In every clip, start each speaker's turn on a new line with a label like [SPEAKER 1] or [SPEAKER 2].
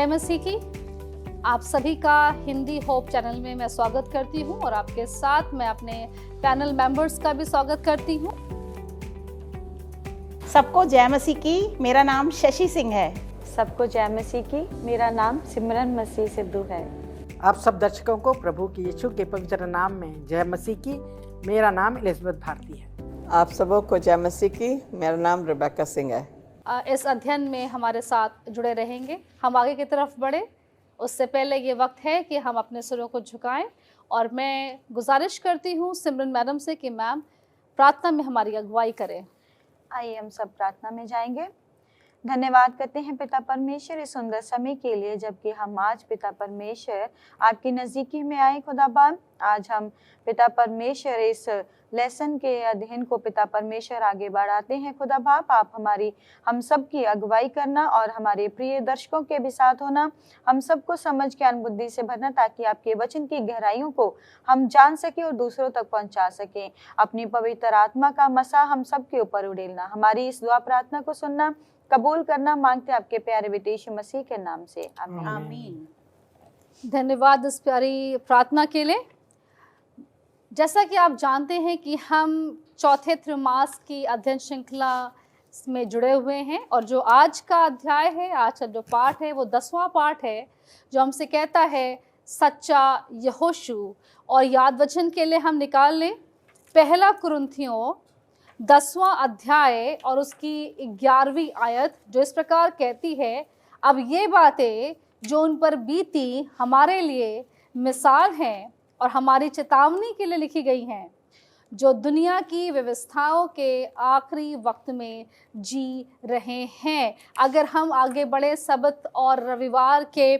[SPEAKER 1] जय मसीह की। आप सभी का हिंदी होप चैनल में मैं स्वागत करती हूं और आपके साथ मैं अपने पैनल मेंबर्स का भी स्वागत करती हूं।
[SPEAKER 2] सबको जय मसीह की। मेरा नाम शशि सिंह है।
[SPEAKER 3] सबको जय मसीह की। मेरा नाम सिमरन मसीह सिद्धू है।
[SPEAKER 4] आप सब दर्शकों को प्रभु की यीशु के पवित्र नाम में जय मसीह की। मेरा नाम एलिजाबेथ भारती है।
[SPEAKER 5] आप सबों को जय मसीह की। मेरा नाम रिबेका सिंह है।
[SPEAKER 1] इस अध्ययन में हमारे साथ जुड़े रहेंगे। हम आगे की तरफ बढ़े उससे पहले ये वक्त है कि हम अपने सिरों को झुकाएं और मैं गुजारिश करती हूँ सिमरन मैडम से कि मैम प्रार्थना में हमारी अगुवाई करें।
[SPEAKER 3] आइए हम सब प्रार्थना में जाएंगे। धन्यवाद करते हैं पिता परमेश्वर इस सुंदर समय के लिए, जबकि हम आज पिता परमेश्वर आपकी नज़दीकी में आए। खुदाबाद आज हम पिता परमेश्वर इस लेसन के अध्ययन को पिता परमेश्वर आगे बढ़ाते हैं। खुदा बाप आप हम सब की अगुवाई करना और हमारे प्रिय दर्शकों के भी साथ होना, हम सबको समझ ज्ञान बुद्धि से भरना ताकि आपके वचन की गहराइयों को हम जान सके और दूसरों तक पहुंचा सकें। अपनी पवित्र आत्मा का मसा हम सब के ऊपर उड़ेलना। हमारी इस दुआ प्रार्थना को सुनना, कबूल करना मांगते आपके प्यारे बेटे यीशु मसीह के नाम से, आमीन।
[SPEAKER 2] आमीन।
[SPEAKER 1] धन्यवाद इस प्यारी प्रार्थना के लिए। जैसा कि आप जानते हैं कि हम चौथे त्रैमास की अध्ययन श्रृंखला में जुड़े हुए हैं और जो आज का अध्याय है, आज का जो पाठ है वो 10वां पाठ है जो हमसे कहता है सच्चा यहोशू। और याद वचन के लिए हम निकाल लें पहला कुरिन्थियों 10वां अध्याय और उसकी 11वीं आयत, जो इस प्रकार कहती है, अब ये बातें जो उन पर बीती हमारे लिए मिसाल हैं और हमारी चेतावनी के लिए लिखी गई हैं, जो दुनिया की व्यवस्थाओं के आखिरी वक्त में जी रहे हैं। अगर हम आगे बढ़े सबत और रविवार के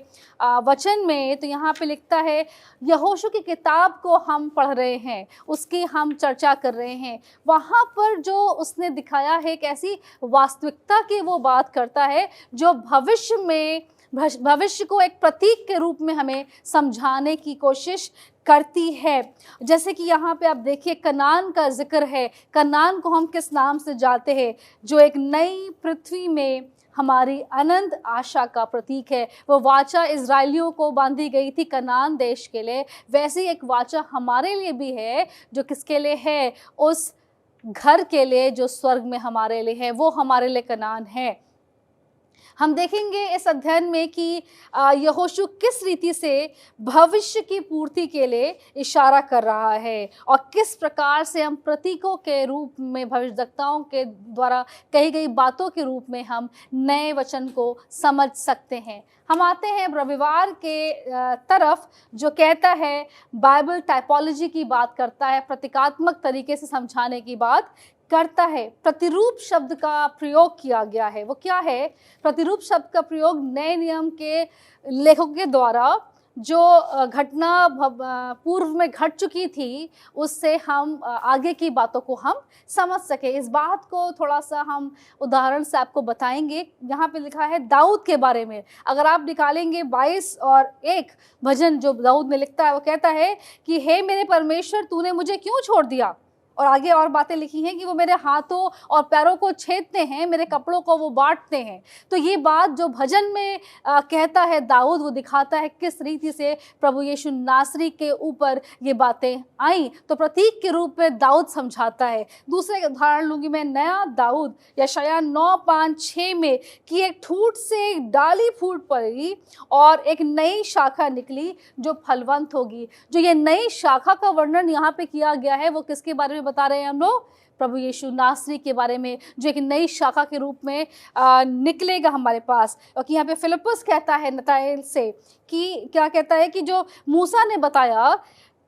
[SPEAKER 1] वचन में, तो यहाँ पे लिखता है यहोशू की किताब को हम पढ़ रहे हैं, उसकी हम चर्चा कर रहे हैं। वहाँ पर जो उसने दिखाया है एक ऐसी वास्तविकता की वो बात करता है जो भविष्य को एक प्रतीक के रूप में हमें समझाने की कोशिश करती है। जैसे कि यहाँ पे आप देखिए कनान का जिक्र है। कनान को हम किस नाम से जानते हैं? जो एक नई पृथ्वी में हमारी अनंत आशा का प्रतीक है। वो वाचा इजराइलियों को बांधी गई थी कनान देश के लिए, वैसी एक वाचा हमारे लिए भी है, जो किसके लिए है? उस घर के लिए जो स्वर्ग में हमारे लिए है, वो हमारे लिए कनान है। हम देखेंगे इस अध्ययन में कि यहोशू किस रीति से भविष्य की पूर्ति के लिए इशारा कर रहा है और किस प्रकार से हम प्रतीकों के रूप में, भविष्यवक्ताओं के द्वारा कही गई बातों के रूप में हम नए वचन को समझ सकते हैं। हम आते हैं रविवार के तरफ, जो कहता है बाइबल टाइपोलॉजी की बात करता है, प्रतीकात्मक तरीके से समझाने की बात करता है। प्रतिरूप शब्द का प्रयोग किया गया है। वो क्या है? प्रतिरूप शब्द का प्रयोग नए नियम के लेखकों के द्वारा जो घटना पूर्व में घट चुकी थी, उससे हम आगे की बातों को हम समझ सके। इस बात को थोड़ा सा हम उदाहरण से आपको बताएंगे। यहाँ पे लिखा है दाऊद के बारे में। अगर आप निकालेंगे 22 और 1 भजन जो दाऊद ने लिखता है, वो कहता है कि हे मेरे परमेश्वर, तूने मुझे क्यों छोड़ दिया? और आगे और बातें लिखी हैं कि वो मेरे हाथों और पैरों को छेदते हैं, मेरे कपड़ों को वो बांटते हैं। तो ये बात जो भजन में कहता है दाऊद, वो दिखाता है किस रीति से प्रभु यीशु नासरी के ऊपर ये बातें आई। तो प्रतीक के रूप में दाऊद समझाता है। दूसरे उदाहरण लूँगी मैं, नया दाऊद यशायाह 9:5-6 में कि एक ठूंठ से एक डाली फूट पड़ी और एक नई शाखा निकली जो फलवंत होगी। जो ये नई शाखा का वर्णन यहाँ पे किया गया है, वो किसके बारे में बता रहे हैं हम लोग? प्रभु यीशु नासरी के बारे में, जो एक नई शाखा के रूप में निकलेगा हमारे पास। और कि यहाँ पे फिलिप्पुस कहता है नताएल से कि क्या कहता है कि जो मूसा ने बताया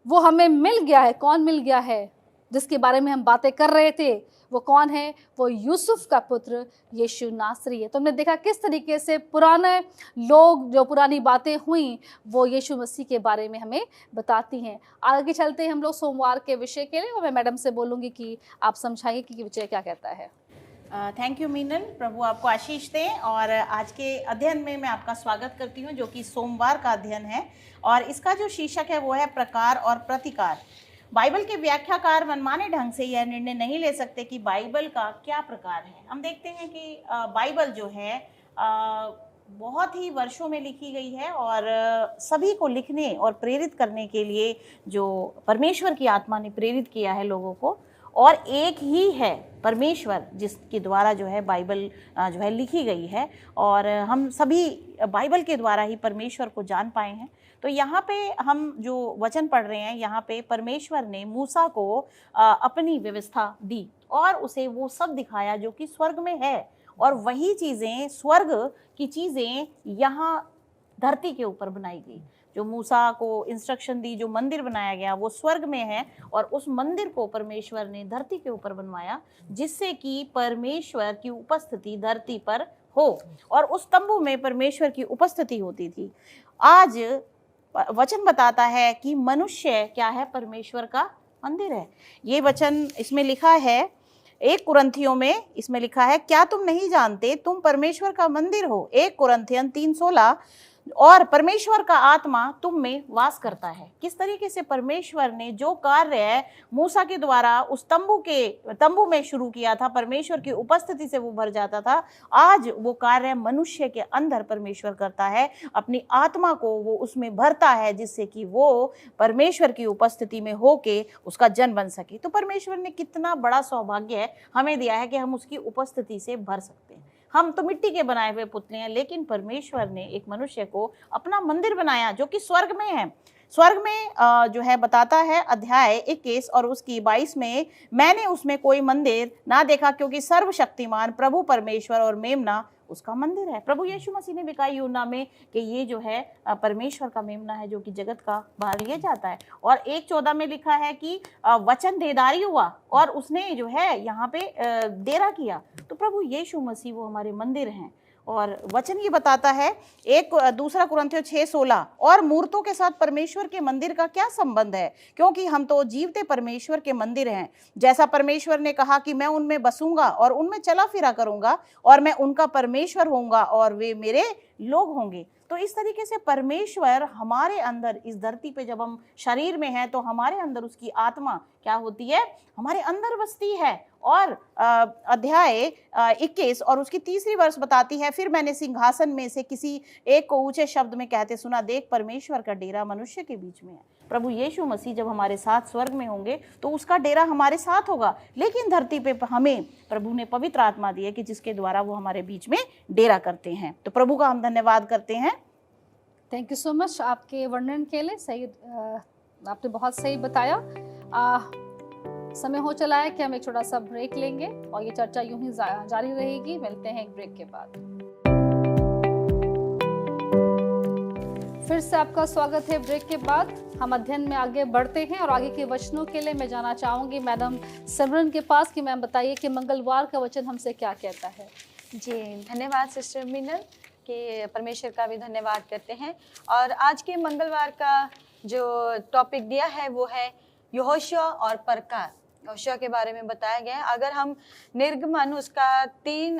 [SPEAKER 1] वो हमें मिल गया है। कौन मिल गया है? जिसके बारे में हम बातें कर रहे थे, वो कौन है? वो यूसुफ का पुत्र यीशु नासरी है। तो हमने देखा किस तरीके से पुराने लोग, जो पुरानी बातें हुई, वो यीशु मसीह के बारे में हमें बताती हैं। आगे चलते हैं हम लोग सोमवार के विषय के लिए, और मैं मैडम से बोलूँगी कि आप समझाइए कि विषय क्या कहता है।
[SPEAKER 2] Thank you Meenal. प्रभु आपको आशीष दें। और आज के अध्ययन में मैं आपका स्वागत करती हूँ, जो कि सोमवार का अध्ययन है और इसका जो शीर्षक है वो है प्रकार और प्रतिकार। बाइबल के व्याख्याकार मनमाने ढंग से यह निर्णय नहीं ले सकते कि बाइबल का क्या प्रकार है। हम देखते हैं कि बाइबल जो है बहुत ही वर्षों में लिखी गई है और सभी को लिखने और प्रेरित करने के लिए जो परमेश्वर की आत्मा ने प्रेरित किया है लोगों को, और एक ही है परमेश्वर जिसके द्वारा जो है बाइबल जो है लिखी गई है, और हम सभी बाइबल के द्वारा ही परमेश्वर को जान पाए हैं। तो यहाँ पे हम जो वचन पढ़ रहे हैं, यहाँ पे परमेश्वर ने मूसा को अपनी व्यवस्था दी और उसे वो सब दिखाया जो कि स्वर्ग में है, और वही चीज़ें, स्वर्ग की चीज़ें यहाँ धरती के ऊपर बनाई गई। जो मूसा को इंस्ट्रक्शन दी, जो मंदिर बनाया गया वो स्वर्ग में है, और उस मंदिर को परमेश्वर ने धरती के ऊपर बनवाया जिससे कि परमेश्वर की उपस्थिति धरती पर हो, और उस तंबू में परमेश्वर की उपस्थिति होती थी। आज वचन बताता है कि मनुष्य क्या है, परमेश्वर का मंदिर है। ये वचन इसमें लिखा है 1 कुरिन्थियों में, इसमें लिखा है, क्या तुम नहीं जानते तुम परमेश्वर का मंदिर हो। 1 कुरिन्थियन 3:16, और परमेश्वर का आत्मा तुम में वास करता है। किस तरीके से परमेश्वर ने जो कार्य है मूसा के द्वारा उस तंबू में शुरू किया था, परमेश्वर की उपस्थिति से वो भर जाता था, आज वो कार्य मनुष्य के अंदर परमेश्वर करता है, अपनी आत्मा को वो उसमें भरता है जिससे कि वो परमेश्वर की उपस्थिति में होके उसका जन बन सके। तो परमेश्वर ने कितना बड़ा सौभाग्य हमें दिया है कि हम उसकी उपस्थिति से भर सकते हैं। हम तो मिट्टी के बनाए हुए पुतले हैं, लेकिन परमेश्वर ने एक मनुष्य को अपना मंदिर बनाया जो कि स्वर्ग में है। स्वर्ग में जो है बताता है अध्याय 21 और उसकी 22 में, मैंने उसमें कोई मंदिर ना देखा क्योंकि सर्वशक्तिमान प्रभु परमेश्वर और मेमना उसका मंदिर है। प्रभु यीशु मसीह ने भी कहा यूहन्ना में कि ये जो है परमेश्वर का मेमना है जो कि जगत का बाहर ले जाता है। और 1:14 में लिखा है कि वचन देदारी हुआ और उसने जो है यहाँ पे डेरा किया। तो प्रभु यीशु मसीह वो हमारे मंदिर हैं। और वचन ये बताता है 2 कुरिन्थियों 6:16, और मूर्तों के साथ परमेश्वर के मंदिर का क्या संबंध है, क्योंकि हम तो जीवते परमेश्वर के मंदिर हैं। जैसा परमेश्वर ने कहा कि मैं उनमें बसूंगा और उनमें चला फिरा करूंगा और मैं उनका परमेश्वर होऊंगा और वे मेरे लोग होंगे। तो इस तरीके से परमेश्वर हमारे अंदर इस धरती पे जब हम शरीर में हैं तो हमारे अंदर उसकी आत्मा क्या होती है, हमारे अंदर बसती है। और अध्याय 21 और उसकी 3री वर्ष बताती है, फिर मैंने सिंहासन में से किसी एक को ऊंचे शब्द में कहते सुना, देख परमेश्वर का डेरा मनुष्य के बीच में है। प्रभु यीशु मसीह जब हमारे साथ स्वर्ग में होंगे तो उसका डेरा हमारे साथ होगा, लेकिन धरती पे हमें प्रभु ने पवित्र आत्मा दी है कि जिसके द्वारा वो हमारे बीच में डेरा करते हैं। तो प्रभु का हम धन्यवाद करते हैं।
[SPEAKER 1] थैंक यू सो मच आपके वर्णन के लिए। सही, आपने बहुत सही बताया। समय हो चला है कि हम एक छोटा सा ब्रेक लेंगे और ये चर्चा यूं ही जारी रहेगी। मिलते हैं एक ब्रेक के बाद। फिर से आपका स्वागत है। ब्रेक के बाद हम अध्ययन में आगे बढ़ते हैं और आगे के वचनों के लिए मैं जाना चाहूंगी मैडम सिमरन के पास कि मैम बताइए कि मंगलवार का वचन हमसे क्या कहता है।
[SPEAKER 3] जी धन्यवाद सिस्टर मीनल, कि परमेश्वर का भी धन्यवाद करते हैं। और आज के मंगलवार का जो टॉपिक दिया है वो है यहोशुआ और प्रकार। यहोशुआ के बारे में बताया गया है। अगर हम निर्गमन उसका 3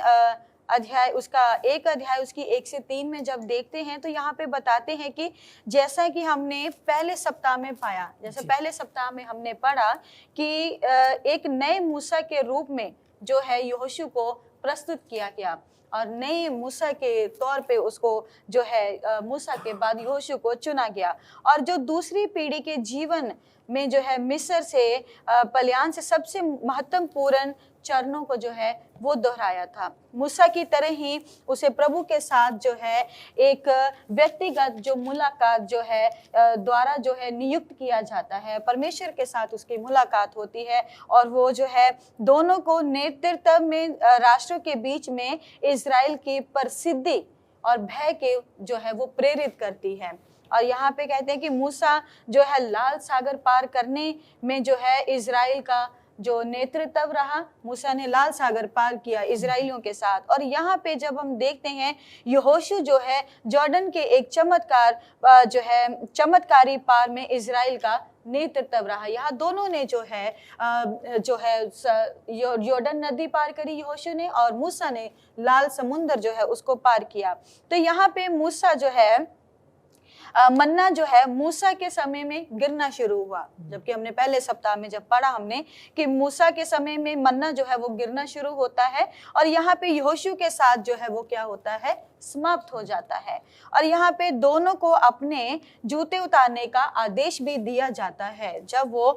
[SPEAKER 3] अध्याय, उसका 1 अध्याय उसकी 1 से 3 में जब देखते हैं तो यहाँ पे बताते हैं कि जैसा कि हमने पहले सप्ताह में पाया, जैसे पहले सप्ताह में हमने पढ़ा कि एक नए मूसा के रूप में जो है यहोशू को प्रस्तुत किया गया और नए मूसा के तौर पे उसको जो है मूसा के बाद यहोशू को चुना गया। और जो दूसरी पीढ़ी के जीवन में जो है मिस्र से पलायन से सबसे महत्वपूर्ण चरणों को जो है वो दोहराया था। मूसा की तरह ही उसे प्रभु के साथ जो है एक व्यक्तिगत जो मुलाकात जो है द्वारा जो है नियुक्त किया जाता है। परमेश्वर के साथ उसकी मुलाकात होती है और वो जो है दोनों को नेतृत्व में राष्ट्रों के बीच में इजराइल की प्रसिद्धि और भय के जो है वो प्रेरित करती है। और यहाँ पे कहते हैं कि मूसा जो है लाल सागर पार करने में जो है इजराइल का जो नेतृत्व रहा, मूसा ने लाल सागर पार किया इजराइलियों के साथ। और यहाँ पे जब हम देखते हैं यहोशू जो है जॉर्डन के एक चमत्कारी पार में इजराइल का नेतृत्व रहा। यहाँ दोनों ने जो है यॉर्डन नदी पार करी यहोशू ने, और मूसा ने लाल समुंदर जो है उसको पार किया। तो यहाँ पे मूसा जो है मन्ना जो है मूसा के समय में गिरना शुरू हुआ, जबकि हमने पहले सप्ताह में जब पढ़ा हमने कि मूसा के समय में मन्ना जो है वो गिरना शुरू होता है और यहाँ पे यहोशू के साथ जो है वो क्या होता है, समाप्त हो जाता है। और यहाँ पे दोनों को अपने जूते उतारने का आदेश भी दिया जाता है। जब वो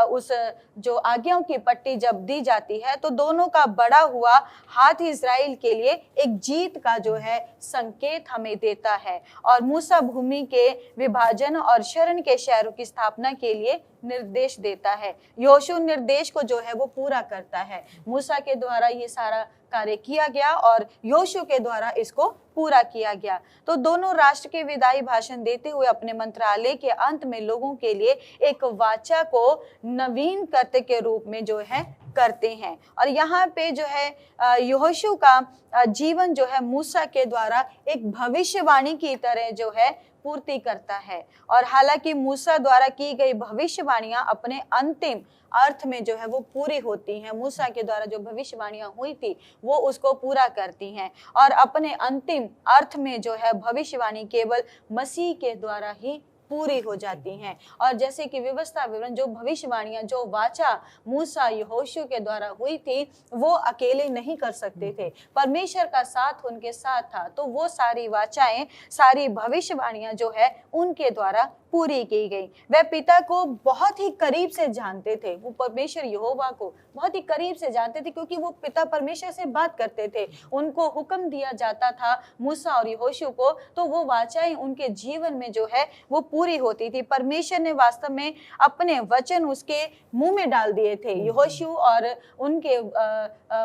[SPEAKER 3] उस जो आज्ञाओं की पट्टी जब दी जाती है तो दोनों का बढ़ा हुआ हाथ इजराइल के लिए एक जीत का जो है संकेत हमें देता है और मूसा भूमि के विभाजन और शरण के शहरों की स्थापना के लिए निर्देश देता है। यहोशू निर्देश को जो है वो पूरा करता है। मूसा के द्वारा ये सारा कार्य किया गया और यहोशू के द्वारा इसको पूरा किया गया। तो दोनों राष्ट्र के विदाई भाषण देते हुए अपने मंत्रालय के अंत में लोगों के लिए एक वाचा को नवीन करते के रूप में जो है करते हैं। और यहाँ पे जो है यहोशू का जीवन जो है मूसा के द्वारा एक भविष्यवाणी की तरह जो है पूर्ति करता है। और हालांकि मूसा द्वारा की गई भविष्यवाणियां अपने अंतिम अर्थ में जो है वो पूरी होती हैं, मूसा के द्वारा जो भविष्यवाणियां हुई थी वो उसको पूरा करती हैं और अपने अंतिम अर्थ में जो है भविष्यवाणी केवल मसीह के द्वारा ही पूरी हो जाती हैं। और जैसे कि व्यवस्था विवरण जो भविष्यवाणियां जो वाचा मूसा यहोशू के द्वारा हुई थी वो अकेले नहीं कर सकते थे, परमेश्वर का साथ उनके साथ था। तो वो सारी वाचाएं सारी भविष्यवाणियां जो है उनके द्वारा पूरी की गई। वह पिता को बहुत ही करीब से जानते थे, वो परमेश्वर यहोवा को बहुत ही करीब से जानते थे क्योंकि वो पिता परमेश्वर से बात करते थे। उनको हुक्म दिया जाता था मूसा और यहोशू को, तो वो वाचाएं उनके जीवन में जो है वो पूरी होती थी। परमेश्वर ने वास्तव में अपने वचन उसके मुंह में डाल दिए थे। यहोशू और उनके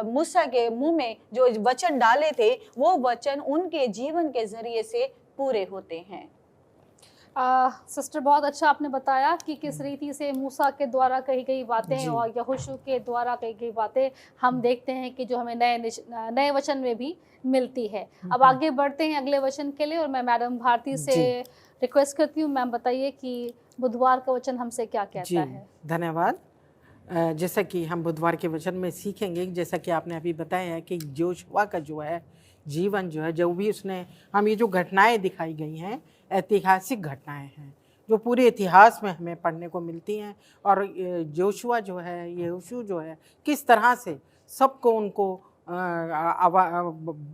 [SPEAKER 3] मूसा के मुंह में जो वचन डाले थे वो वचन उनके जीवन के जरिए से पूरे होते हैं।
[SPEAKER 1] सिस्टर बहुत अच्छा आपने बताया कि किस रीति से मूसा के द्वारा कही गई बातें और यहोशू के द्वारा कही गई बातें हम देखते हैं कि जो हमें नए वचन में भी मिलती है। अब आगे बढ़ते हैं अगले वचन के लिए और मैं मैडम भारती से रिक्वेस्ट करती हूँ, मैम बताइए कि बुधवार का वचन हमसे क्या कहता है।
[SPEAKER 4] धन्यवाद। जैसा कि हम बुधवार के वचन में सीखेंगे, जैसा कि आपने अभी बताया है कि जोशुआ का जो है जीवन जो है, जो भी उसने हम ये जो घटनाएं दिखाई गई हैं ऐतिहासिक घटनाएं हैं जो पूरे इतिहास में हमें पढ़ने को मिलती हैं। और जोशुआ जो है, यहोशू जो है, किस तरह से सबको उनको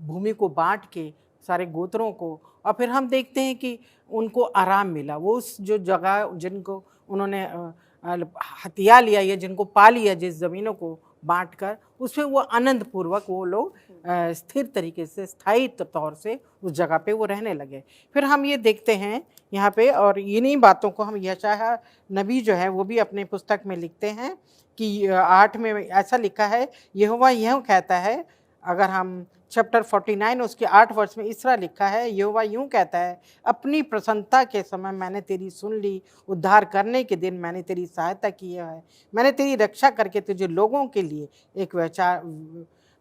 [SPEAKER 4] भूमि को बांट के सारे गोत्रों को, और फिर हम देखते हैं कि उनको आराम मिला। वो उस जो जगह जिनको उन्होंने हथिया लिया या जिनको पा लिया, जिस ज़मीनों को बांट कर, उसमें वो आनंद पूर्वक वो लोग स्थिर तरीके से स्थायी तौर से उस जगह पे वो रहने लगे। फिर हम ये देखते हैं यहाँ पे, और इन्हीं बातों को हम यशायाह नबी जो है वो भी अपने पुस्तक में लिखते हैं कि 8 में ऐसा लिखा है, यहोवा यूँ कहता है। अगर हम चैप्टर 49 उसके 8 वर्ष में इस तरह लिखा है, यहोवा यूँ कहता है, अपनी प्रसन्नता के समय मैंने तेरी सुन ली, उद्धार करने के दिन मैंने तेरी सहायता की है। मैंने तेरी रक्षा करके तुझे लोगों के लिए एक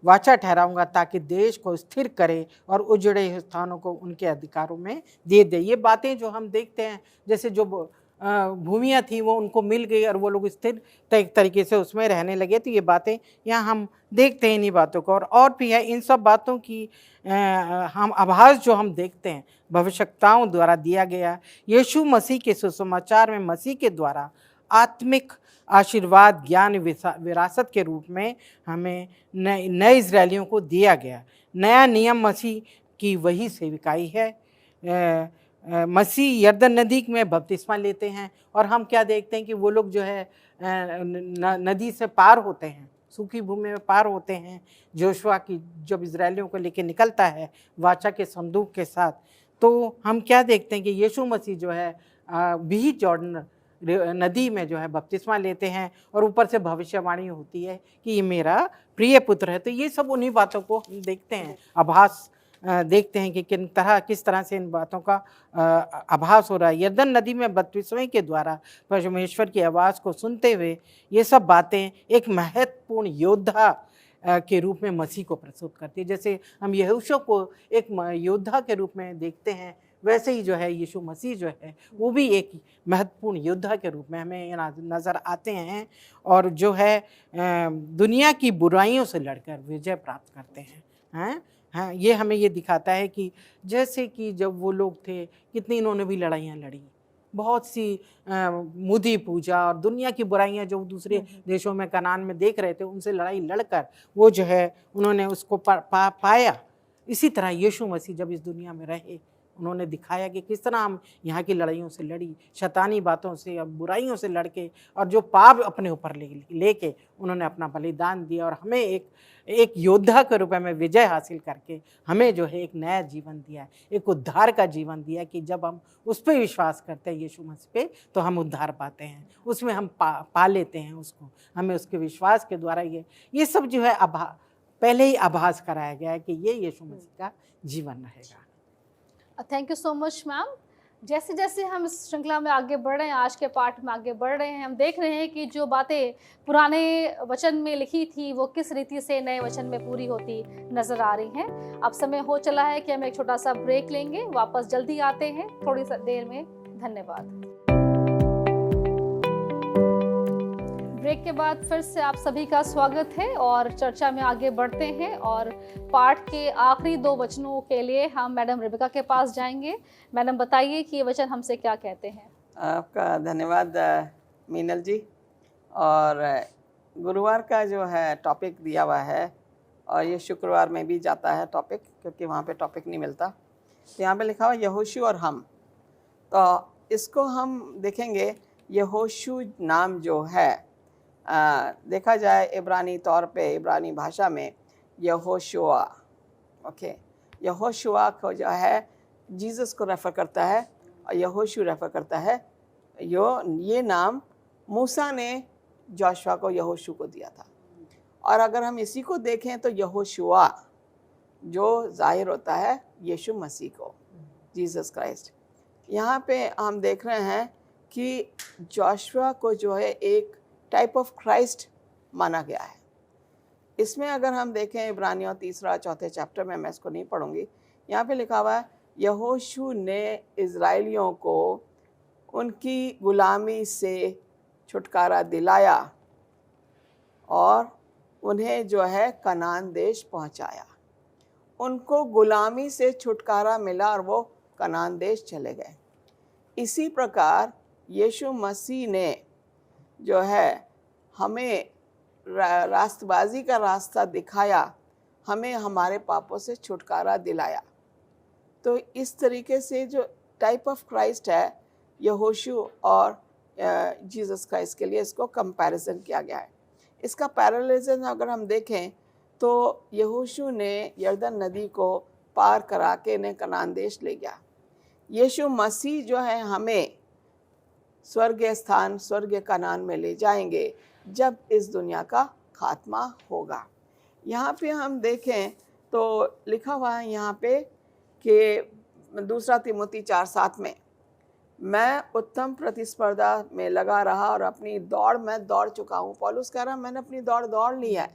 [SPEAKER 4] वाचा ठहराऊंगा ताकि देश को स्थिर करे और उजड़े स्थानों को उनके अधिकारों में दे दे। ये बातें जो हम देखते हैं, जैसे जो भूमियाँ थी वो उनको मिल गई और वो लोग स्थिर तरीके से उसमें रहने लगे, तो ये बातें यहाँ हम देखते हैं इन्हीं बातों को। और भी है, इन सब बातों की हम आभास जो हम देखते हैं भविष्यवक्ताओं द्वारा दिया गया। यीशु मसीह के सुसमाचार में मसीह के द्वारा आत्मिक आशीर्वाद ज्ञान विरासत के रूप में हमें नए इजरायलियों को दिया गया। नया नियम मसीह की वही सेविकाई है। मसीह यरदन नदी में बपतिस्मा लेते हैं और हम क्या देखते हैं कि वो लोग जो है नदी से पार होते हैं, सूखी भूमि में पार होते हैं। जोशुआ की जब इजरायलियों को लेके निकलता है वाचा के संदूक के साथ, तो हम क्या देखते हैं कि यीशु मसीह जो है भी जॉर्डन नदी में जो है बपतिस्मा लेते हैं और ऊपर से भविष्यवाणी होती है कि ये मेरा प्रिय पुत्र है। तो ये सब उन्हीं बातों को हम देखते हैं, आभास देखते हैं कि किस तरह से इन बातों का आभास हो रहा है। यरदन नदी में बपतिस्मे के द्वारा परमेश्वर की आवाज़ को सुनते हुए ये सब बातें एक महत्वपूर्ण योद्धा के रूप में मसीह को प्रस्तुत करती है। जैसे हम यहोशू को एक योद्धा के रूप में देखते हैं, वैसे ही जो है यीशु मसीह जो है वो भी एक महत्वपूर्ण योद्धा के रूप में हमें नज़र आते हैं और जो है दुनिया की बुराइयों से लड़कर विजय प्राप्त करते हैं। हाँ, ये हमें ये दिखाता है कि जैसे कि जब वो लोग थे कितनी इन्होंने भी लड़ाइयाँ लड़ी, बहुत सी मुदी पूजा और दुनिया की बुराइयां जो दूसरे देशों में कनान में देख रहे थे, उनसे लड़ाई लड़कर वो जो है उन्होंने उसको पाया। इसी तरह यीशु मसीह जब इस दुनिया में रहे, उन्होंने दिखाया कि किस तरह हम यहाँ की लड़ाइयों से लड़ी, शैतानी बातों से और बुराइयों से लड़के, और जो पाप अपने ऊपर लेके उन्होंने अपना बलिदान दिया और हमें एक योद्धा के रूप में विजय हासिल करके हमें जो है एक नया जीवन दिया है, एक उद्धार का जीवन दिया कि जब हम उस पर विश्वास करते हैं यीशु मसीह पे, तो हम उद्धार पाते हैं, उसमें हम पा लेते हैं उसको। हमें उसके विश्वास के द्वारा ये सब जो है पहले ही आभास कराया गया है कि ये यीशु मसीह का जीवन रहेगा।
[SPEAKER 1] Thank you so much ma'am. जैसे जैसे हम इस श्रृंखला में आगे बढ़ रहे हैं, आज के पाठ में आगे बढ़ रहे हैं, हम देख रहे हैं कि जो बातें पुराने वचन में लिखी थी वो किस रीति से नए वचन में पूरी होती नजर आ रही हैं। अब समय हो चला है कि हम एक छोटा सा ब्रेक लेंगे, वापस जल्दी आते हैं थोड़ी सी देर में। धन्यवाद। ब्रेक के बाद फिर से आप सभी का स्वागत है और चर्चा में आगे बढ़ते हैं, और पाठ के आखिरी 2 वचनों के लिए हम मैडम रेबिका के पास जाएंगे। मैडम बताइए कि ये वचन हमसे क्या कहते हैं।
[SPEAKER 5] आपका धन्यवाद मीनल जी। और गुरुवार का जो है टॉपिक दिया हुआ है, और ये शुक्रवार में भी जाता है टॉपिक, क्योंकि वहाँ पे टॉपिक नहीं मिलता। तो यहाँ पे लिखा हुआ यहोशू और हम, तो इसको हम देखेंगे। यहोशू नाम जो है देखा जाए इब्रानी तौर पे, इब्रानी भाषा में यहोशुआ, ओके, यहोशुआ को जो है जीसस को रेफ़र करता है, और यहोशू रेफ़र करता है ये नाम मूसा ने जोशुआ को यहोशू को दिया था। और अगर हम इसी को देखें तो यहोशुआ जो जाहिर होता है यीशु मसीह को, जीसस क्राइस्ट। यहाँ पे हम देख रहे हैं कि जोशुआ को जो है एक टाइप ऑफ क्राइस्ट माना गया है। इसमें अगर हम देखें इब्रानियों 3-4 चैप्टर में, मैं इसको नहीं पढ़ूंगी, यहाँ पे लिखा हुआ है यहोशू ने इज़राइलियों को उनकी गुलामी से छुटकारा दिलाया और उन्हें जो है कनान देश पहुँचाया। उनको गुलामी से छुटकारा मिला और वो कनान देश चले गए। इसी प्रकार यीशु मसीह ने जो है हमें रास्तबाजी का रास्ता दिखाया, हमें हमारे पापों से छुटकारा दिलाया। तो इस तरीके से जो टाइप ऑफ क्राइस्ट है यहोशू और जीसस क्राइस्ट के लिए इसको कंपैरिजन किया गया है। इसका पैरेललिज्म अगर हम देखें तो यहोशू ने यरदन नदी को पार करा के इन्हें कनान देश ले गया। यीशु मसीह जो है हमें स्वर्गीय स्थान, स्वर्गीय कनान में ले जाएंगे जब इस दुनिया का खात्मा होगा। यहाँ पे हम देखें तो लिखा हुआ है यहाँ पे कि 2 तिमोथी 4:7 में, मैं उत्तम प्रतिस्पर्धा में लगा रहा और अपनी दौड़ मैं दौड़ चुका हूँ। पौलुस कह रहा है मैंने अपनी दौड़ ली है।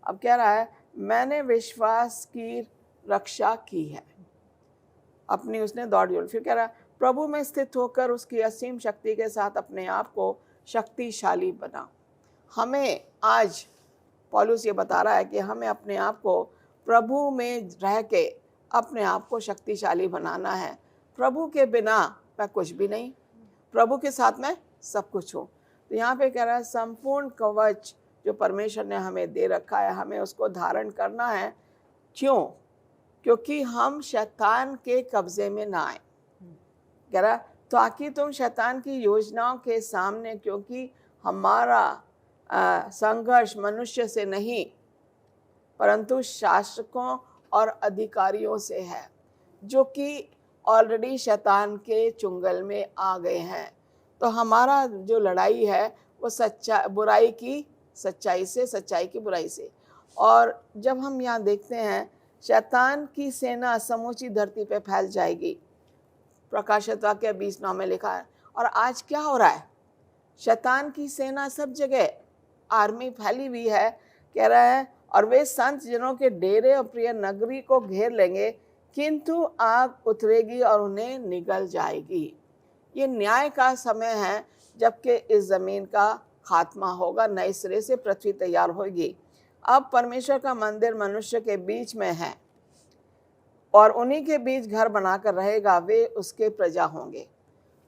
[SPEAKER 5] अब कह रहा है मैंने विश्वास की रक्षा की है, अपनी उसने दौड़ ली। फिर कह रहा है प्रभु में स्थित होकर उसकी असीम शक्ति के साथ अपने आप को शक्तिशाली बना। हमें आज पौलुस ये बता रहा है कि हमें अपने आप को प्रभु में रह के अपने आप को शक्तिशाली बनाना है। प्रभु के बिना मैं कुछ भी नहीं, प्रभु के साथ मैं सब कुछ हूँ। तो यहाँ पे कह रहा है संपूर्ण कवच जो परमेश्वर ने हमें दे रखा है, हमें उसको धारण करना है। क्यों? क्योंकि हम शैतान के कब्जे में ना आए। कह रहा ताकि तुम शैतान की योजनाओं के सामने, क्योंकि हमारा संघर्ष मनुष्य से नहीं परंतु शासकों और अधिकारियों से है, जो कि ऑलरेडी शैतान के चुंगल में आ गए हैं। तो हमारा जो लड़ाई है वो बुराई की सच्चाई से, सच्चाई की बुराई से। और जब हम यहाँ देखते हैं शैतान की सेना समूची धरती पे फैल जाएगी, प्रकाशित वाक्य 20:9 में लिखा है। और आज क्या हो रहा है? शैतान की सेना सब जगह आर्मी फैली हुई है, कह रहा है, और वे संत जनों के डेरे और प्रिय नगरी को घेर लेंगे, किंतु आग उतरेगी और उन्हें निगल जाएगी। ये न्याय का समय है जबकि इस ज़मीन का खात्मा होगा, नए सिरे से पृथ्वी तैयार होगी। अब परमेश्वर का मंदिर मनुष्य के बीच में है, और उन्हीं के बीच घर बनाकर रहेगा, वे उसके प्रजा होंगे।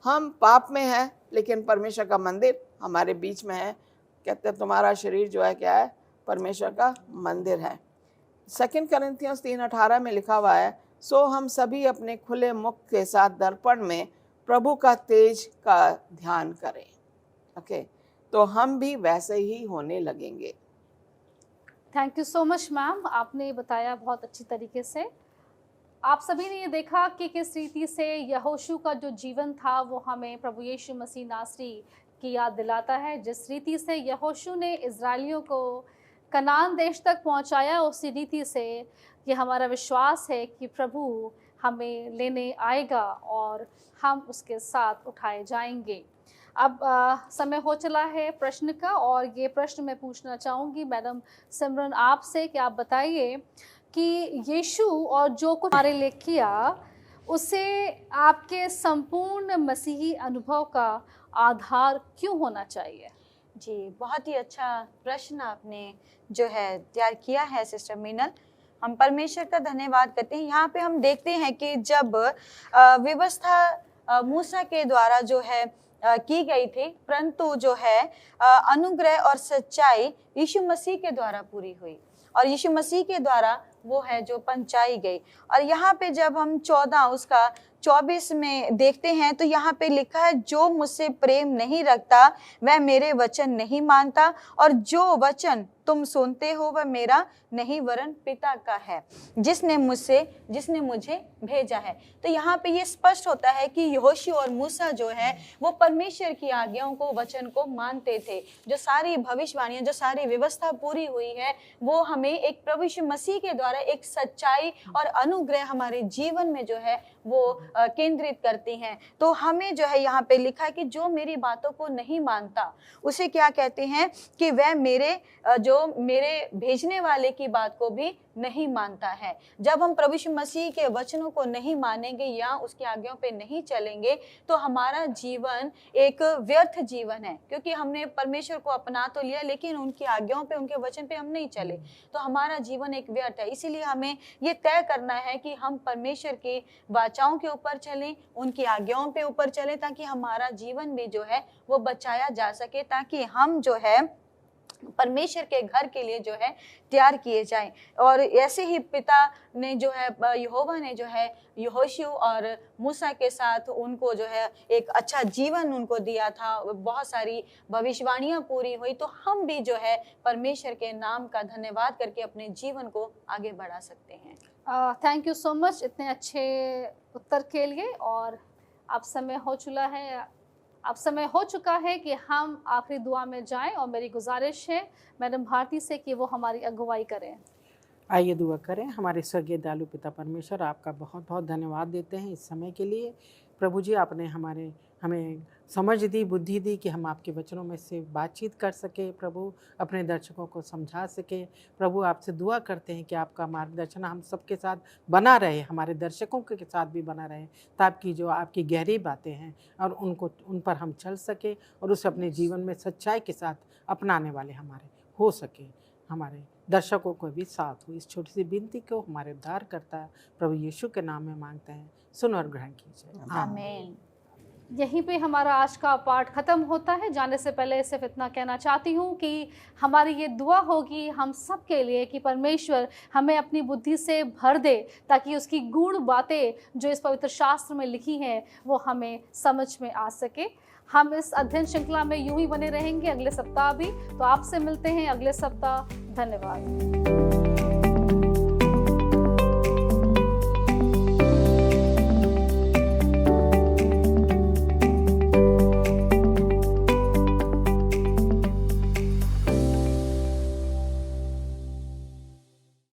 [SPEAKER 5] हम पाप में हैं, लेकिन परमेश्वर का मंदिर हमारे बीच में है। कहते हैं तुम्हारा शरीर जो है क्या है, परमेश्वर का मंदिर है। 2 कोरिन्थियंस 3:18 में लिखा हुआ है, सो हम सभी अपने खुले मुख के साथ दर्पण में प्रभु का तेज का ध्यान करें। ओके, तो हम भी वैसे ही होने लगेंगे।
[SPEAKER 1] Thank you so much ma'am, आपने बताया बहुत अच्छी तरीके से। आप सभी ने ये देखा कि किस रीति से यहोशू का जो जीवन था वो हमें प्रभु यीशु मसीह नासरी की याद दिलाता है। जिस रीति से यहोशू ने इजरायलियों को कनान देश तक पहुंचाया, उसी रीति से ये हमारा विश्वास है कि प्रभु हमें लेने आएगा और हम उसके साथ उठाए जाएंगे। अब समय हो चला है प्रश्न का, और ये प्रश्न मैं पूछना चाहूँगी मैडम सिमरन आपसे कि आप बताइए कि यीशु और जो कुछ हमारे लिए किया, उसे आपके संपूर्ण मसीही अनुभव का आधार क्यों होना चाहिए?
[SPEAKER 3] जी, बहुत ही अच्छा प्रश्न आपने जो है तैयार किया है सिस्टर मीनल। हम परमेश्वर का धन्यवाद करते हैं। यहाँ पे हम देखते हैं कि जब व्यवस्था मूसा के द्वारा जो है की गई थी, परंतु जो है अनुग्रह और सच्चाई यीशु मसीह के द्वारा पूरी हुई, और यीशु मसीह के द्वारा वो है जो पहुंचाई गई। और यहाँ पे जब हम 14 उसका 24 में देखते हैं तो यहाँ पे लिखा है, जो मुझसे प्रेम नहीं रखता वह मेरे वचन नहीं मानता, और जो वचन तुम सुनते हो वह मेरा नहीं वरन पिता का है जिसने मुझे भेजा है। तो यहाँ पे ये स्पष्ट होता है कि यहोशू और मूसा जो है वो परमेश्वर की आज्ञाओं को, वचन को मानते थे। जो सारी भविष्यवाणियां, जो सारी व्यवस्था पूरी हुई है, वो हमें एक प्रभु यीशु मसीह के द्वारा एक सच्चाई और अनुग्रह हमारे जीवन में जो है वो केंद्रित करती हैं। तो हमें जो है यहाँ पे लिखा है कि जो मेरी बातों को नहीं मानता उसे क्या कहते हैं कि वह मेरे भेजने वाले की बात को भी नहीं मानता है। जब हम प्रभु यीशु मसीह के वचनों को नहीं मानेंगे या उसकी आज्ञाओं पे नहीं चलेंगे तो हमारा जीवन एक व्यर्थ जीवन है, क्योंकि हमने परमेश्वर को अपना तो लिया लेकिन उनकी आज्ञाओं पे, उनके वचन पे हम नहीं चले, तो हमारा जीवन एक व्यर्थ है। इसीलिए हमें ये तय करना है कि हम परमेश्वर की वाचाओं के ऊपर चलें, उनकी आज्ञाओं पे ऊपर चलें, ताकि हमारा जीवन भी जो है वो बचाया जा सके, ताकि हम जो है परमेश्वर के घर के लिए जो है तैयार किए जाएं। और ऐसे ही पिता ने जो है, यहोवा ने जो है यहोशू और मूसा के साथ उनको जो है एक अच्छा जीवन उनको दिया था, बहुत सारी भविष्यवाणियां पूरी हुई। तो हम भी जो है परमेश्वर के नाम का धन्यवाद करके अपने जीवन को आगे बढ़ा सकते हैं।
[SPEAKER 1] थैंक यू सो मच इतने अच्छे उत्तर के लिए। और अब समय हो चुका है कि हम आखिरी दुआ में जाएं, और मेरी गुजारिश है मैडम भारती से कि वो हमारी अगुवाई करें।
[SPEAKER 4] आइए दुआ करें। हमारे स्वर्गीय दयालु पिता परमेश्वर, आपका बहुत बहुत धन्यवाद देते हैं इस समय के लिए। प्रभु जी, आपने हमें समझ दी, बुद्धि दी कि हम आपके वचनों में से बातचीत कर सके, प्रभु अपने दर्शकों को समझा सके। प्रभु, आपसे दुआ करते हैं कि आपका मार्गदर्शन हम सबके साथ बना रहे, हमारे दर्शकों के साथ भी बना रहे, ताकि जो आपकी गहरी बातें हैं और उन पर हम चल सके और उसे अपने जीवन में सच्चाई के साथ अपनाने वाले हमारे हो सके। हमारे दर्शकों को भी साथ हो। इस छोटी सी विनती को हमारे उद्धारकर्ता प्रभु यीशु के नाम में मांगते हैं, सुन और ग्रहण कीजिए।
[SPEAKER 3] आमीन।
[SPEAKER 1] यहीं पे हमारा आज का पाठ ख़त्म होता है। जाने से पहले सिर्फ इतना कहना चाहती हूँ कि हमारी ये दुआ होगी हम सब के लिए कि परमेश्वर हमें अपनी बुद्धि से भर दे, ताकि उसकी गूढ़ बातें जो इस पवित्र शास्त्र में लिखी हैं वो हमें समझ में आ सके। हम इस अध्ययन श्रृंखला में यूं ही बने रहेंगे अगले सप्ताह भी। तो आपसे मिलते हैं अगले सप्ताह। धन्यवाद।